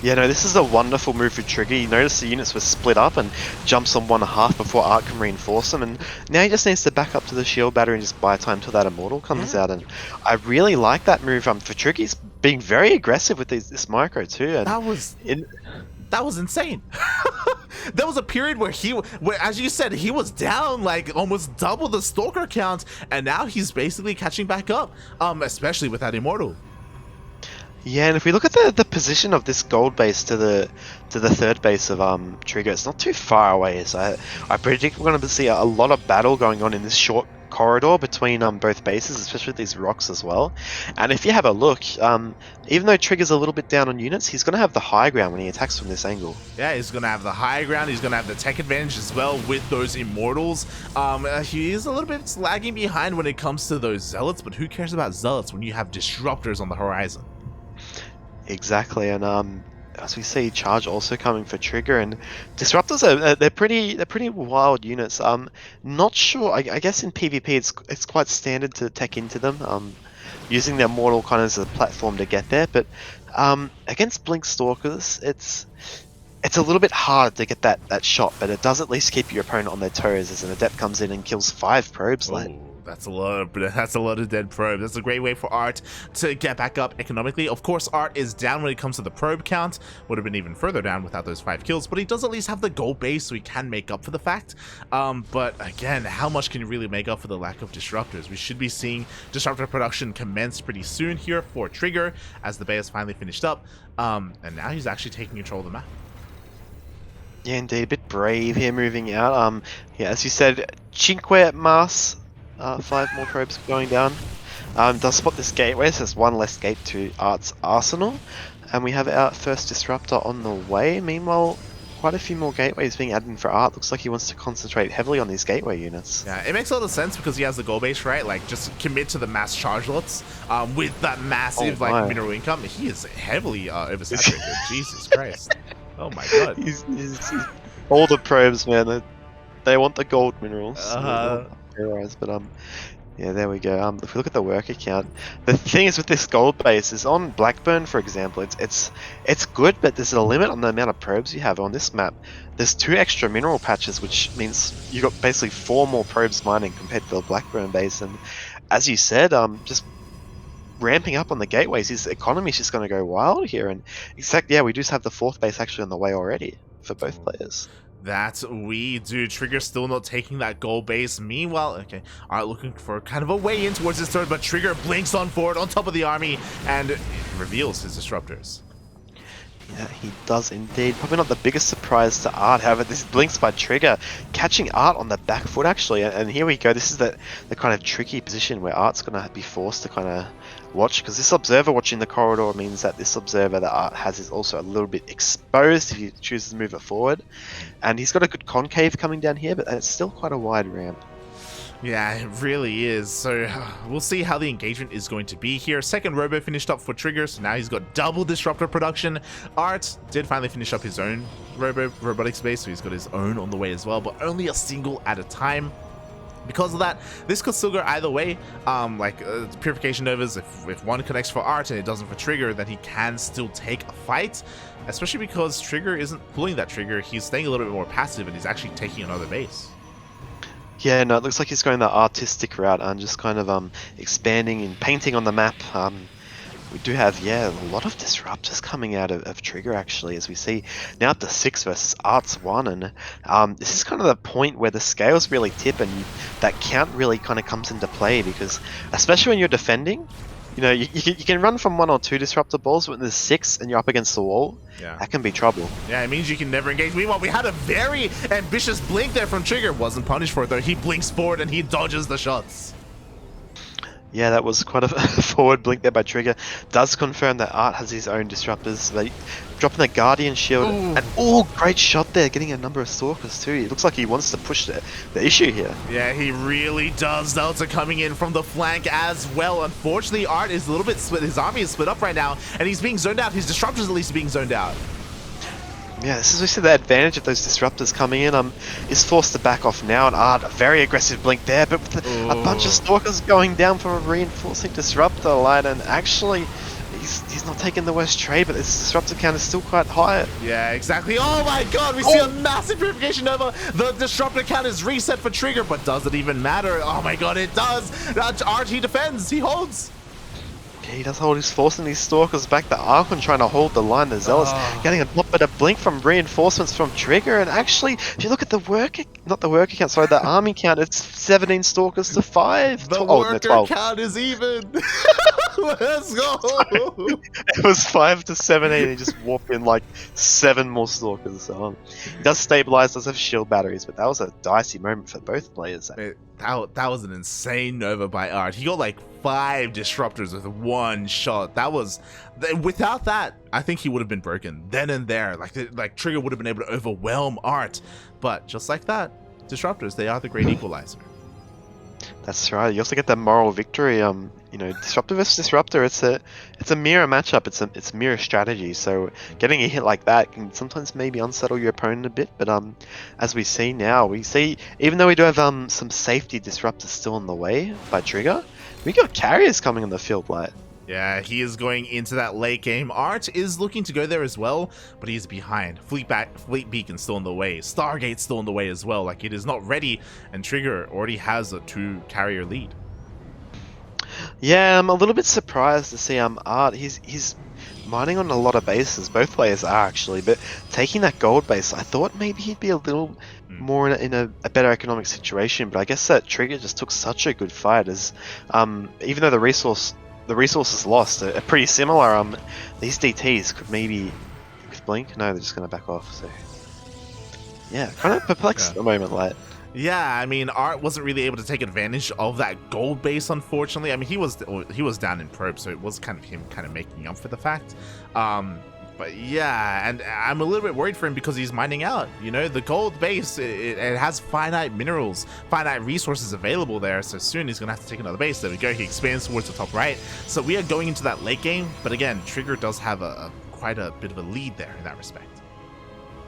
Yeah, no, this is a wonderful move for TriGGeR. You notice the units were split up and jumps on 1/2 before ArT can reinforce them, and now he just needs to back up to the shield battery and just buy time till that Immortal comes out. And I really like that move for TriGGeR. He's being very aggressive with this micro too. And that was insane. There was a period where as you said, he was down like almost double the Stalker count, and now he's basically catching back up, especially with that Immortal. Yeah, and if we look at the position of this gold base to the third base of TriGGeR, it's not too far away. So I predict we're going to see a lot of battle going on in this short corridor between both bases, especially with these rocks as well. And if you have a look, even though TriGGeR's a little bit down on units, he's going to have the high ground when he attacks from this angle. Yeah, he's going to have the high ground. He's going to have the tech advantage as well with those immortals. He is a little bit lagging behind when it comes to those zealots, but who cares about zealots when you have disruptors on the horizon? Exactly, and as we see, charge also coming for TriGGeR, and disruptors are they're pretty wild units. Not sure. I guess in PvP it's quite standard to tech into them. Using their mortal kind of as a platform to get there, but against Blink Stalkers, it's a little bit hard to get that shot, but it does at least keep your opponent on their toes as an adept comes in and kills 5 probes. That's a lot of dead probes. That's a great way for ArT to get back up economically. Of course, ArT is down when it comes to the probe count. Would have been even further down without those 5 kills, but he does at least have the gold base, so he can make up for the fact. But again, how much can you really make up for the lack of disruptors? We should be seeing disruptor production commence pretty soon here for TriGGeR as the base finally finished up. And now he's actually taking control of the map. Yeah, indeed, a bit brave here moving out. Yeah, as you said, Cinque Mas. 5 more probes going down. Does spot this gateway, so there's 1 less gate to ArT's arsenal. And we have our first disruptor on the way. Meanwhile, quite a few more gateways being added in for ArT. Looks like he wants to concentrate heavily on these gateway units. Yeah, it makes a lot of sense because he has the gold base, right? Like, just commit to the mass charge lots with that massive mineral income. He is heavily oversaturated. Jesus Christ. Oh my god. He's all the probes, man. They want the gold minerals. But yeah, there we go. If we look at the worker count, the thing is with this gold base is on Blackburn, for example, it's good, but there's a limit on the amount of probes you have on this map. There's 2 extra mineral patches, which means you got basically 4 more probes mining compared to the Blackburn base. And as you said, just ramping up on the gateways, his economy's just going to go wild here. And yeah, we just have the 4th base actually on the way already for both players. That we do. TriGGeR still not taking that gold base. Meanwhile, okay, ArT looking for kind of a way in towards his third, but TriGGeR blinks on forward on top of the army and reveals his disruptors. Yeah, he does indeed. Probably not the biggest surprise to ArT, however, this blinks by TriGGeR, catching ArT on the back foot actually, and here we go. This is the kind of tricky position where ArT's going to be forced to kind of watch, because this observer watching the corridor means that this observer that ArT has is also a little bit exposed if he chooses to move it forward, and he's got a good concave coming down here, but it's still quite a wide ramp. Yeah, it really is. So we'll see how the engagement is going to be here. Second robo finished up for TriGGeR, so now he's got double disruptor production. ArT did finally finish up his own robotics base, so he's got his own on the way as well, but only a single at a time. Because of that, this could still go either way. Purification Novas, if one connects for ArT and it doesn't for TriGGeR, then he can still take a fight. Especially because TriGGeR isn't pulling that trigger, he's staying a little bit more passive and he's actually taking another base. Yeah, no, it looks like he's going the artistic route and just kind of expanding and painting on the map. We do have, yeah, a lot of disruptors coming out of TriGGeR actually, as we see now up to 6 versus ArT's 1, and this is kind of the point where the scales really tip and that count really kind of comes into play, because especially when you're defending, you know, you can run from 1 or 2 disruptor balls, but when there's 6 and you're up against the wall, yeah, that can be trouble. Yeah, it means you can never engage. Meanwhile, we had a very ambitious blink there from TriGGeR. Wasn't punished for it though. He blinks forward and he dodges the shots. Yeah, that was quite a forward blink there by TriGGeR. Does confirm that ArT has his own disruptors. They dropping the Guardian Shield. Ooh. And great shot there, getting a number of Stalkers too. It looks like he wants to push the issue here. Yeah, he really does. Delta coming in from the flank as well. Unfortunately, ArT is a little bit split. His army is split up right now, and he's being zoned out. His disruptors at least being zoned out. Yeah, this is obviously the advantage of those disruptors coming in. Is forced to back off now, and ArT, a very aggressive blink there, but with a bunch of Stalkers going down from a reinforcing disruptor line, and actually he's not taking the worst trade, but this disruptor count is still quite high. Yeah, exactly. Oh my god, we see a massive purification over. The disruptor count is reset for TriGGeR, but does it even matter? Oh my god, it does. ArT, he defends, he holds. Yeah, he does hold his forcing these Stalkers back. The Archon trying to hold the line. The Zealous getting a lot better blink from reinforcements from TriGGeR. And actually, if you look at the the army count, it's 17 Stalkers to 5. The worker count is even. Let's go. It was 5 to 17, and he just warped in like 7 more stalkers. So he does stabilize, does have shield batteries, but that was a dicey moment for both players. That was an insane Nova by ArT. He got like 5 disruptors with one shot. That was, without that, I think he would have been broken then and there. Like TriGGeR would have been able to overwhelm ArT. But just like that, disruptors, they are the great equalizer. That's right. You also get that moral victory. You know, disruptor versus disruptor. It's a mirror matchup. It's mirror strategy. So getting a hit like that can sometimes maybe unsettle your opponent a bit. But as we see now, even though we do have some safety disruptors still in the way by TriGGeR, we got carriers coming on the field light. Yeah, he is going into that late game. ArT is looking to go there as well, but he's behind. Fleet Beacon's still in the way. Stargate's still in the way as well. Like, it is not ready, and TriGGeR already has a 2-carrier lead. Yeah, I'm a little bit surprised to see ArT. He's mining on a lot of bases. Both players are actually, but taking that gold base, I thought maybe he'd be a little more in a better economic situation. But I guess that TriGGeR just took such a good fight. As even though the resources lost are pretty similar. These DTs could maybe with Blink. No, they're just gonna back off. So yeah, kind of perplexed at the moment, like. Yeah, I mean, ArT wasn't really able to take advantage of that gold base, unfortunately. I mean, he was down in probe, so it was kind of him making up for the fact. But yeah, and I'm a little bit worried for him because he's mining out. You know, the gold base, it has finite minerals, finite resources available there. So soon he's gonna have to take another base. There we go. He expands towards the top right. So we are going into that late game. But again, TriGGeR does have quite a bit of a lead there in that respect.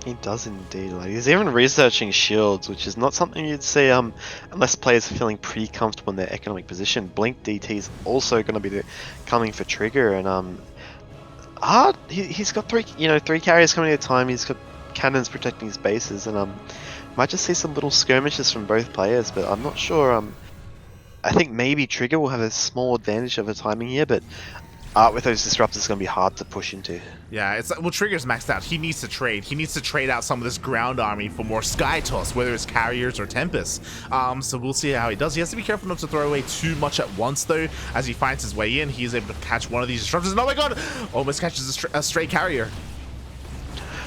He does indeed. Like, he's even researching shields, which is not something you'd see unless players are feeling pretty comfortable in their economic position. Blink DT is also going to be coming for TriGGeR, and ArT, he's got three carriers coming at a time. He's got cannons protecting his bases, and might just see some little skirmishes from both players, but I'm not sure. I think maybe TriGGeR will have a small advantage of a timing here, but ArT with those disruptors is going to be hard to push into. Yeah, well, TriGGeR's maxed out. He needs to trade. He needs to trade out some of this ground army for more Sky Toss, whether it's carriers or Tempests. So we'll see how he does. He has to be careful not to throw away too much at once, though. As he finds his way in, he is able to catch one of these disruptors. And oh my god! Almost catches a stray carrier.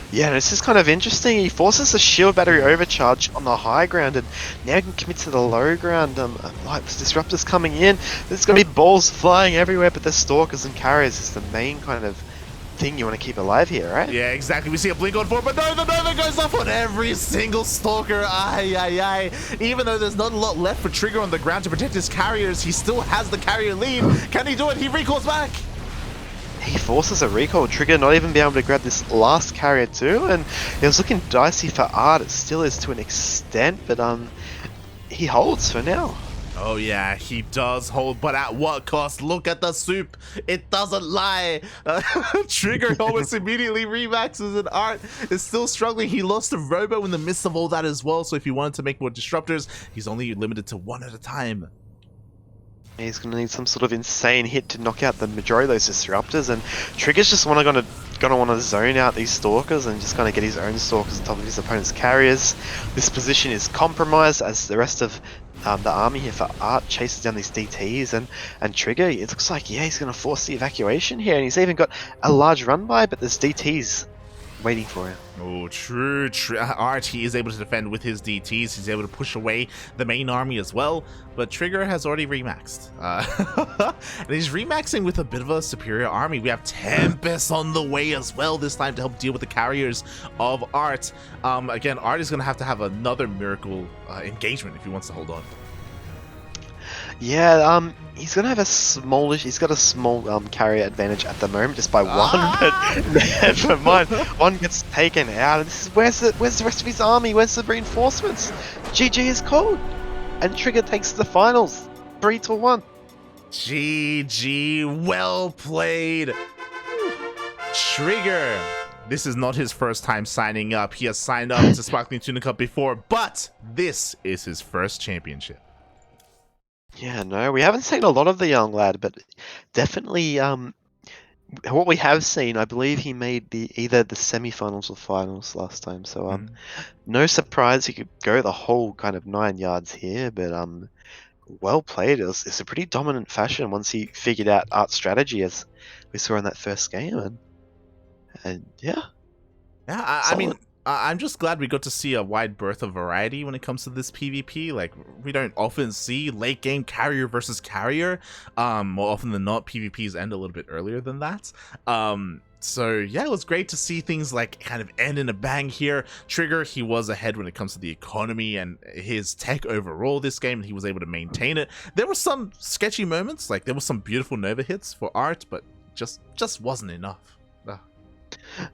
Yeah, this is kind of interesting. He forces the shield battery overcharge on the high ground, and now he can commit to the low ground. Like, the disruptors coming in, there's going to be balls flying everywhere, but the stalkers and carriers is the main kind of thing you want to keep alive here, right? Yeah, exactly. We see a blink on 4, but no, the Nova goes off on every single stalker. Aye. Even though there's not a lot left for TriGGeR on the ground to protect his carriers, he still has the carrier lead. Can he do it? He recalls back. He forces a recall. TriGGeR not even being able to grab this last carrier too, and it was looking dicey for ArT. It still is to an extent, but he holds for now. Oh yeah, he does hold, but at what cost? Look at the soup. It doesn't lie. TriGGeR almost immediately remaxes, and ArT is still struggling. He lost to Robo in the midst of all that as well, so if he wanted to make more disruptors, he's only limited to 1 at a time. He's going to need some sort of insane hit to knock out the majority of those disruptors, and TriGGeR's just going to want to zone out these stalkers and just going to get his own stalkers on top of his opponent's carriers. This position is compromised as the rest of the army here for ArT chases down these DTs, and TriGGeR, it looks like, yeah, he's going to force the evacuation here, and he's even got a large run by, but there's DTs waiting for him. Oh, true. ArT is able to defend with his DTs. He's able to push away the main army as well, but TriGGeR has already remaxed. And he's remaxing with a bit of a superior army. We have Tempest on the way as well this time to help deal with the carriers of ArT. Again, ArT is going to have another miracle engagement if he wants to hold on. Yeah, he's gonna have he's got a small carrier advantage at the moment, just by 1, but never mind. 1 gets taken out, and this is where's the rest of his army? Where's the reinforcements? GG is called, and TriGGeR takes the finals, 3-1. GG, well played. TriGGeR. This is not his first time signing up. He has signed up to Sparkling Tuna Cup before, but this is his first championship. Yeah, no, we haven't seen a lot of the young lad, but definitely what we have seen, I believe he made either the semi-finals or finals last time, so no surprise he could go the whole kind of 9 yards here, but well played. It's a pretty dominant fashion once he figured out ArT strategy, as we saw in that first game, and yeah, Yeah, I solid. mean, I'm just glad we got to see a wide berth of variety when it comes to this PvP. Like, we don't often see late game carrier versus carrier. More often than not, PvPs end a little bit earlier than that. So yeah, it was great to see things like kind of end in a bang here. TriGGeR, he was ahead when it comes to the economy and his tech overall this game, and he was able to maintain it. There were some sketchy moments, like there was some beautiful Nova hits for ArT, but just wasn't enough.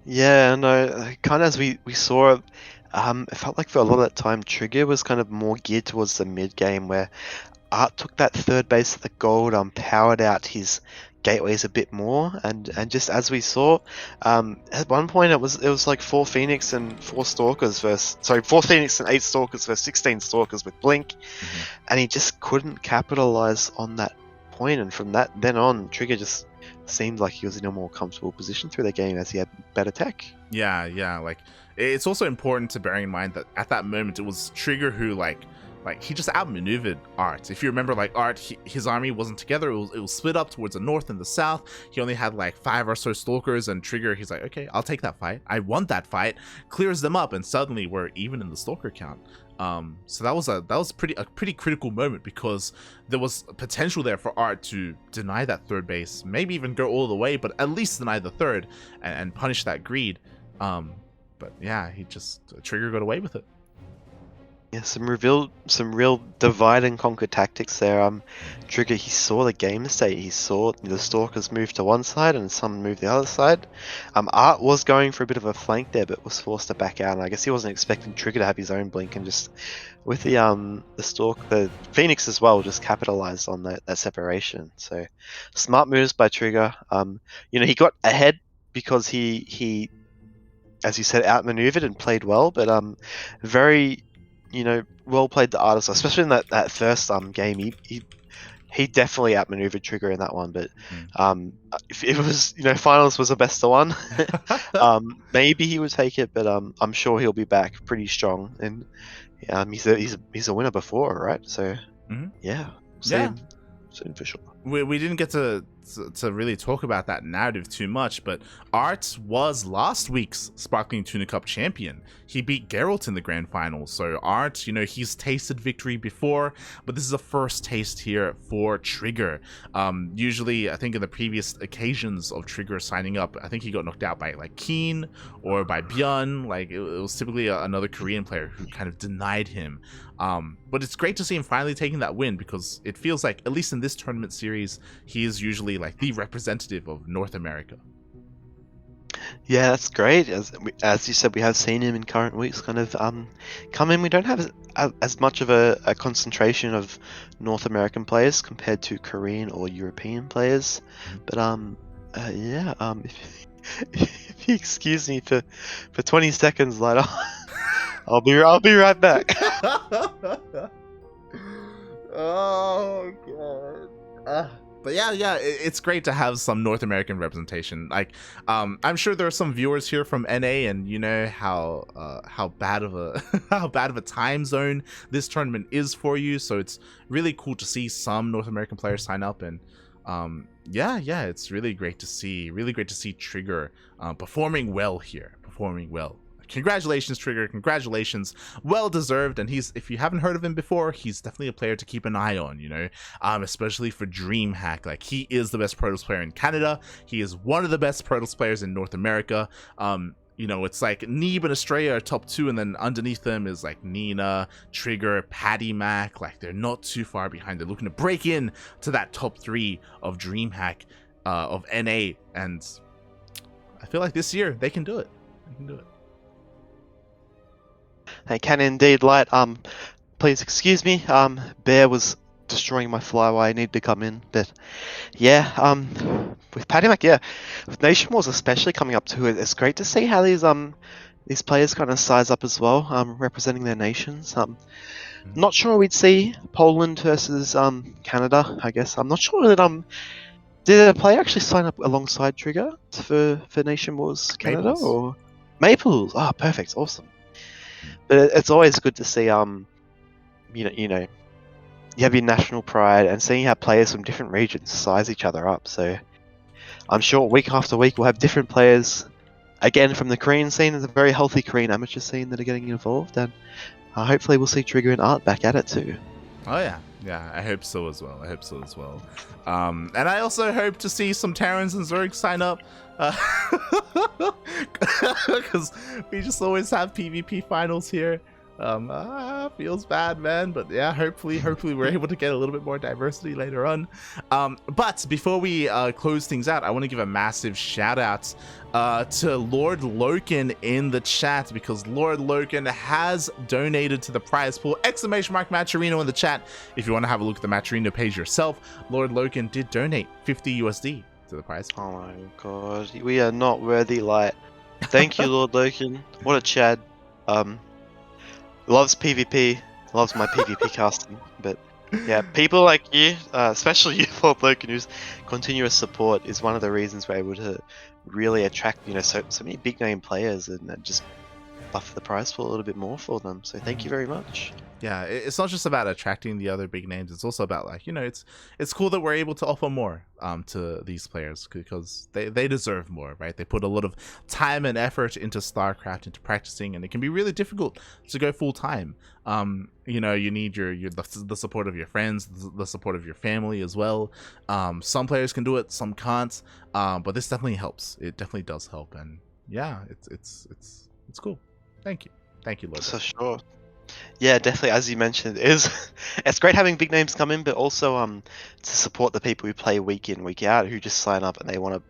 Yeah, no, kind of as we saw, it felt like for a lot of that time, TriGGeR was kind of more geared towards the mid game, where ArT took that third base at the gold, powered out his gateways a bit more, and just as we saw, at one point it was like 4 Phoenix and 4 Stalkers versus 4 Phoenix and 8 Stalkers versus 16 Stalkers with Blink, and he just couldn't capitalize on that point, and from that then on, TriGGeR just seemed like he was in a more comfortable position through the game as he had better tech. Yeah, like it's also important to bear in mind that at that moment it was TriGGeR who like he just outmaneuvered ArT. If you remember, like ArT, his army wasn't together. It was split up towards the north and the south. He only had like 5 or so Stalkers, and TriGGeR, he's like, okay, I'll take that fight. I won that fight. Clears them up, and suddenly we're even in the Stalker count. So that was a pretty critical moment, because there was potential there for ArT to deny that third base, maybe even go all the way, but at least deny the third and punish that greed. But yeah, TriGGeR got away with it. Yeah, some real divide and conquer tactics there. TriGGeR, he saw the game state. He saw the Stalkers move to one side and some move the other side. ArT was going for a bit of a flank there, but was forced to back out. And I guess he wasn't expecting TriGGeR to have his own blink, and just with the Phoenix as well, just capitalized on that separation. So smart moves by TriGGeR. He got ahead because he, as you said, outmaneuvered and played well, but very, well played the artist, especially in that first game. He definitely outmaneuvered TriGGeR in that one, but if it was, finals was the best of one, maybe he would take it, but I'm sure he'll be back pretty strong, and he's a winner before, right? So yeah, see him soon for sure. We didn't get to really talk about that narrative too much, but ArT was last week's Sparkling Tuna Cup champion. He beat Geralt in the grand final. So ArT, he's tasted victory before, but this is a first taste here for TriGGeR. Usually, I think in the previous occasions of TriGGeR signing up, I think he got knocked out by like Keen or by Björn. Like it was typically another Korean player who kind of denied him. But it's great to see him finally taking that win, because it feels like, at least in this tournament series, he is usually like the representative of North America. Yeah, that's great. As you said, we have seen him in current weeks kind of come in. We don't have as much of a concentration of North American players compared to Korean or European players. But yeah, if you excuse me for 20 seconds later, I'll be right back. Oh god. But yeah, it's great to have some North American representation. Like, I'm sure there are some viewers here from NA, and you know how bad of a how bad of a time zone this tournament is for you. So it's really cool to see some North American players sign up, and yeah, it's really great to see TriGGeR performing well here, Congratulations, TriGGeR. Congratulations. Well deserved. And if you haven't heard of him before, he's definitely a player to keep an eye on, especially for DreamHack. Like, he is the best Protoss player in Canada. He is one of the best Protoss players in North America. It's like Neeb and Estrella are top 2, and then underneath them is like Nina, TriGGeR, Patty Mac. Like, they're not too far behind. They're looking to break in to that top 3 of DreamHack, of NA. And I feel like this year they can do it. They can indeed, Light. Please excuse me. Bear was destroying my flyway. I need to come in, but yeah. With Patty Mac, yeah, with Nation Wars especially coming up to it, it's great to see how these players kind of size up as well, representing their nations. Not sure we'd see Poland versus Canada. I guess I'm not sure that did a player actually sign up alongside TriGGeR for Nation Wars Canada Maples. or Maples? Ah, perfect, awesome. But it's always good to see you have your national pride, and seeing how players from different regions size each other up. So I'm sure week after week we'll have different players, again from the Korean scene, and a very healthy Korean amateur scene that are getting involved, and hopefully we'll see TriGGeR and ArT back at it too. Oh yeah, yeah, I hope so as well. I hope so as well. And I also hope to see some Terrans and Zerg sign up, because we just always have PvP finals here. Feels bad, man, but yeah, hopefully we're able to get a little bit more diversity later on. But before we close things out, I want to give a massive shout out to Lord Loken in the chat, because Lord Loken has donated to the prize pool. Exclamation mark Matcherino in the chat if you want to have a look at the Matcherino page yourself. Lord Loken did donate 50 USD to the prize pool. Oh my god, we are not worthy, light. Thank you, Lord Loken. What a Chad. Loves PvP, loves my PvP casting, but yeah, people like you, especially you, Lord Loken, whose continuous support is one of the reasons we're able to really attract, so many big name players, and just buff the prize pool a little bit more for them. So thank you very much. Yeah, it's not just about attracting the other big names. It's also about, like, it's cool that we're able to offer more to these players, because they deserve more, right? They put a lot of time and effort into StarCraft, into practicing, and it can be really difficult to go full time. You need the support of your friends, the support of your family as well. Some players can do it, some can't. But this definitely helps. It definitely does help, and yeah, it's cool. Thank you, Lord. For sure. Yeah, definitely. As you mentioned, it's great having big names come in, but also to support the people who play week in, week out, who just sign up and they want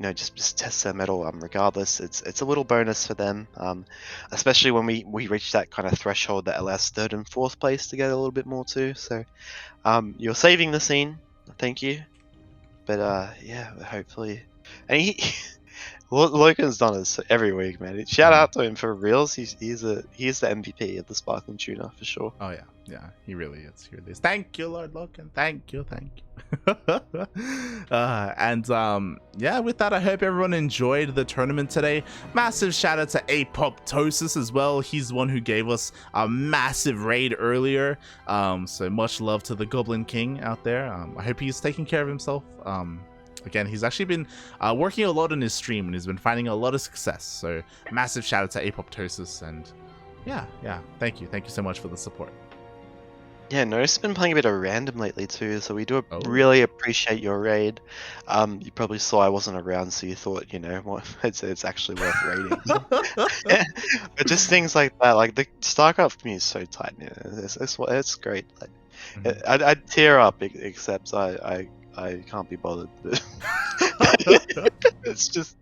to, just test their mettle. Regardless, it's a little bonus for them. Especially when we reach that kind of threshold that allows 3rd and 4th place to get a little bit more too. So, you're saving the scene. Thank you. But yeah, hopefully, and Logan's done this every week, man. Shout out to him for reals. He's the MVP of the Sparkling Tuna for sure. Oh yeah, he really is. Thank you, Lord Logan. Thank you. Yeah, with that, I hope everyone enjoyed the tournament today. Massive shout out to Apoptosis as well. He's the one who gave us a massive raid earlier. So much love to the Goblin King out there. I hope he's taking care of himself. Again, he's actually been working a lot on his stream, and he's been finding a lot of success. So massive shout out to Apoptosis, and yeah, thank you so much for the support. Yeah, Notice has been playing a bit of random lately too, so we do really appreciate your raid. You probably saw I wasn't around, so you thought, it's actually worth raiding. But just things like that, like the StarCraft community is so tight. It's great. Like, I'd tear up, except I can't be bothered. It's just,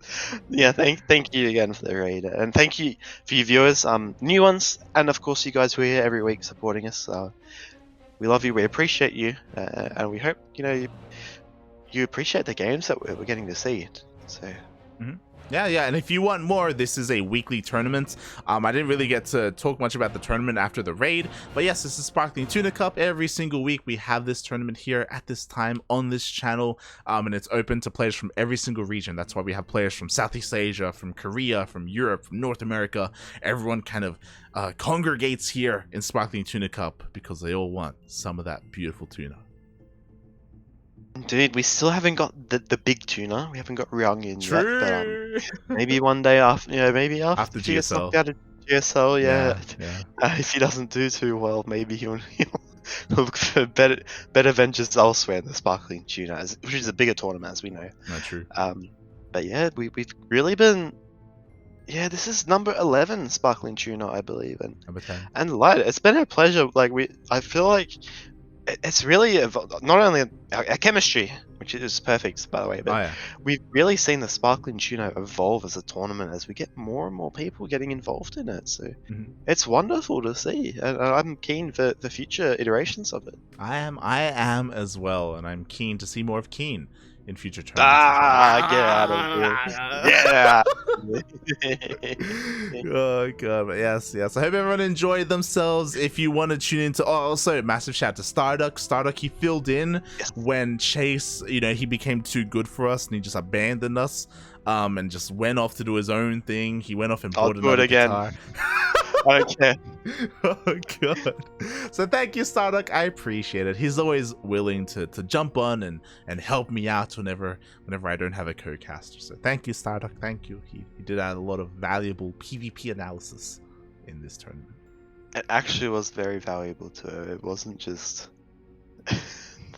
yeah. Thank you again for the raid, and thank you for your viewers, new ones, and of course you guys who are here every week supporting us. We love you, we appreciate you, and we hope you appreciate the games that we're getting to see. So. Yeah, and if you want more, this is a weekly tournament. I didn't really get to talk much about the tournament after the raid, but yes, this is Sparkling Tuna Cup. Every single week we have this tournament here at this time on this channel, and it's open to players from every single region. That's why we have players from Southeast Asia, from Korea, from Europe, from North America. Everyone kind of congregates here in Sparkling Tuna Cup because they all want some of that beautiful tuna. Dude, we still haven't got the big tuna. We haven't got Ryung in True. yet, but maybe one day after, maybe after GSL. gets knocked out of GSL, yeah. Yeah. If he doesn't do too well, maybe he'll look for better ventures elsewhere in the Sparkling Tuna, which is a bigger tournament, as we know. Not true. But yeah, we've really been. Yeah, this is number 11 Sparkling Tuna, I believe, and Number 10. and Light. It's been a pleasure. Like I feel like it's really not only our chemistry, which is perfect, by the way, but we've really seen the Sparkling Tuna evolve as a tournament as we get more and more people getting involved in it. So it's wonderful to see, and I'm keen for the future iterations of it. I am as well, and I'm keen to see more of Keen in future tournaments. Get out of here! Yeah. Oh god, but yes. I hope everyone enjoyed themselves. If you want to tune into, also massive shout out to Starduck. He filled in when Chase, he became too good for us and he just abandoned us, and just went off to do his own thing. He went off and bought another guitar. I don't care. Oh god. So thank you, Starduck. I appreciate it. He's always willing to jump on and help me out whenever I don't have a co-caster. So thank you, Starduck. Thank you. He did add a lot of valuable PvP analysis in this tournament. It actually was very valuable to her. It wasn't just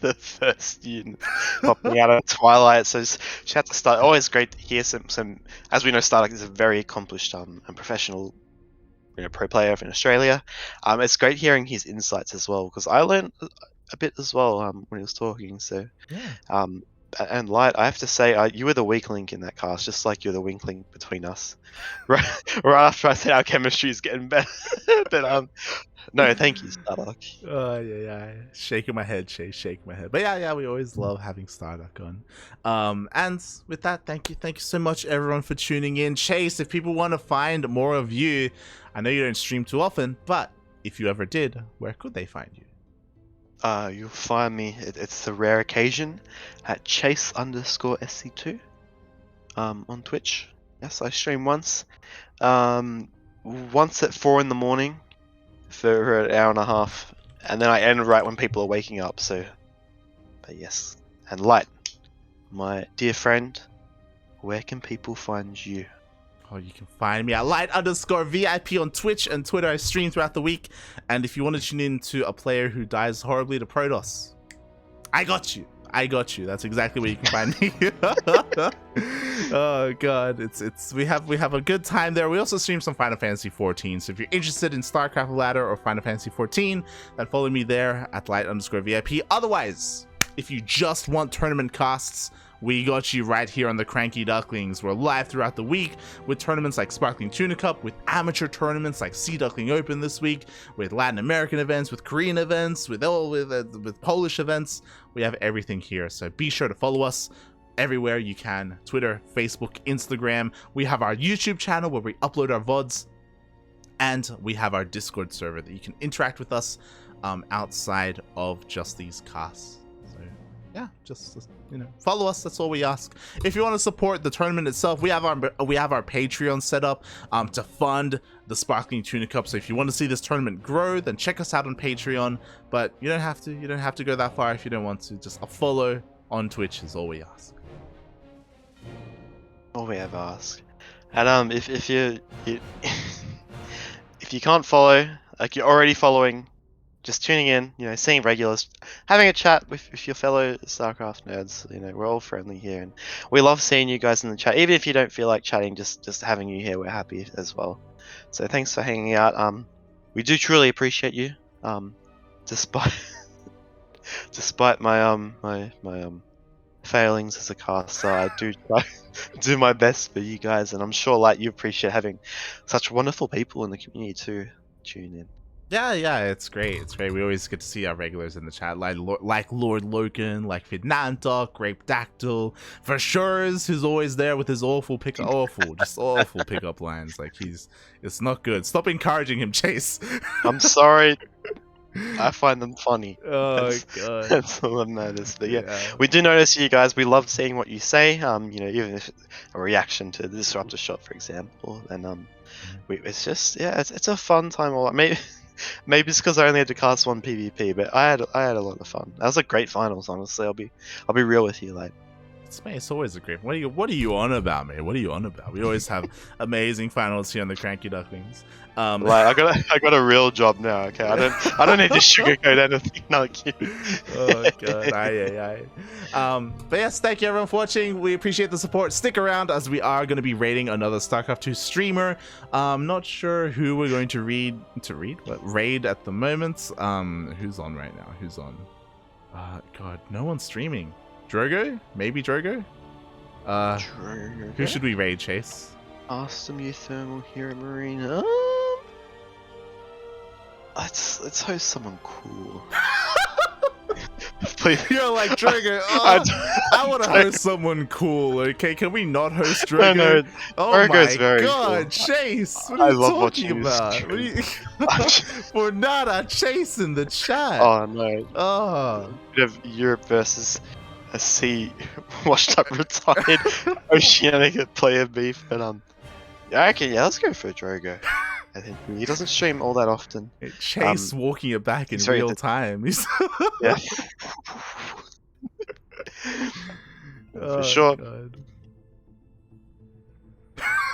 the first unit popping out of Twilight. So she had to start. Always great to hear some. As we know, Starduck is a very accomplished and professional, pro player in Australia. It's great hearing his insights as well, because I learned a bit as well when he was talking. So Yeah. And Light, I have to say, you were the weak link in that cast, just like you're the weak link between us. Right after I said our chemistry is getting better. But no, thank you, Starduck. Yeah. Shaking my head, Chase, shaking my head. But yeah, we always love having Starduck on. And with that, thank you so much, everyone, for tuning in. Chase, if people want to find more of you, I know you don't stream too often, but if you ever did, where could they find you? You'll find me. It's the rare occasion at Chase_SC2 on Twitch. Yes, I stream once. Once at 4 in the morning for an hour and a half, and then I end right when people are waking up. So, but yes, and Light, my dear friend, where can people find you? Oh, you can find me at Light_VIP on Twitch and Twitter. I stream throughout the week. And if you want to tune in to a player who dies horribly to Protoss, I got you. That's exactly where you can find me. Oh god, we have a good time there. We also stream some Final Fantasy 14. So if you're interested in StarCraft Ladder or Final Fantasy 14, then follow me there at Light_VIP. Otherwise, if you just want tournament casts, we got you right here on the Cranky Ducklings. We're live throughout the week with tournaments like Sparkling Tuna Cup, with amateur tournaments like Sea Duckling Open this week, with Latin American events, with Korean events, with Polish events. We have everything here. So be sure to follow us everywhere you can. Twitter, Facebook, Instagram. We have our YouTube channel where we upload our VODs. And we have our Discord server that you can interact with us outside of just these casts. Yeah, just follow us. That's all we ask. If you want to support the tournament itself, we have our Patreon set up to fund the Sparkling Tuna Cup. So if you want to see this tournament grow, then check us out on Patreon. But you don't have to go that far if you don't want to. Just a follow on Twitch is all we ask. All we ever ask. And if you if you can't follow, like you're already following, just tuning in, seeing regulars, having a chat with your fellow StarCraft nerds. We're all friendly here, and we love seeing you guys in the chat. Even if you don't feel like chatting, just having you here, we're happy as well. So thanks for hanging out. We do truly appreciate you. Despite my failings as a caster, I do try do my best for you guys, and I'm sure like you appreciate having such wonderful people in the community to tune in. Yeah, it's great. We always get to see our regulars in the chat, like Lord Loken, like Vidnantok, Grape Dactyl, for sure, who's always there with his awful pickup lines. Like it's not good. Stop encouraging him, Chase. I'm sorry. I find them funny. Oh god, that's all that matters. But yeah, we do notice you guys. We love seeing what you say. Even if a reaction to the disruptor shot, for example, and it's just it's a fun time. Maybe it's because I only had to cast one PvP, but I had a lot of fun. That was a great finals, honestly. I'll be real with you, like. It's always a great. What are you on about, man? What are you on about? We always have amazing finals here on the Cranky Ducklings. I got a real job now. Okay, I don't need to sugarcoat anything. No, kidding. Oh god, aye. But yes, thank you everyone for watching. We appreciate the support. Stick around as we are going to be raiding another StarCraft 2 streamer. Not sure who we're going to raid at the moment. Who's on right now? Who's on? God, no one's streaming. Drogo? Maybe Drogo? Drogo. Who should we raid, Chase? Awesome, you thermal hero marine. Let's host someone cool. Please. You're like Drogo. I want to host someone cool. Okay, can we not host Drogo? No, oh Drogo's my very god, cool. Chase! What are you talking about? We're not a Chase in the chat. Oh no. Oh. Bit of Europe versus a sea washed up retired Oceanic player beef, but I reckon let's go for Drogo. I think he doesn't stream all that often. Chase walking it back in he's very real time. Yeah. For sure. God.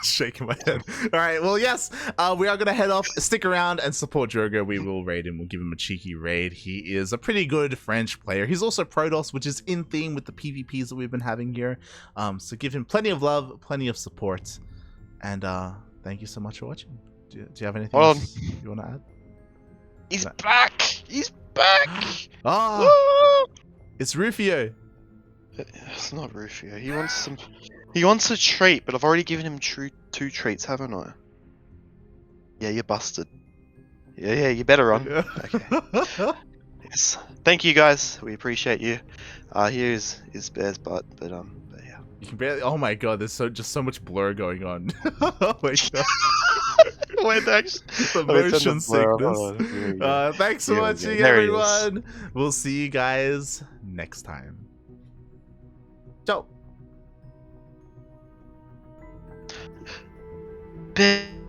Shaking my head. All right, well, yes, we are gonna head off. Stick around and support TriGGeR. We will raid him. We'll give him a cheeky raid. He is a pretty good French player. He's also Protoss, which is in theme with the PvPs that we've been having here. So give him plenty of love, plenty of support, and thank you so much for watching. Do you have anything else you want to add? He's back. He's back. Oh, it's Rufio. It's not Rufio. He wants some. He wants a treat, but I've already given him 2 treats, haven't I? Yeah, you're busted. Yeah, you better run. Okay. Yes. Thank you guys. We appreciate you. Here's Bear's butt, but yeah. You can barely. Oh my god, there's just so much blur going on. Oh my god. Wait, actually, the motion sickness. Thanks for watching, everyone. We'll see you guys next time. Ciao. Bear.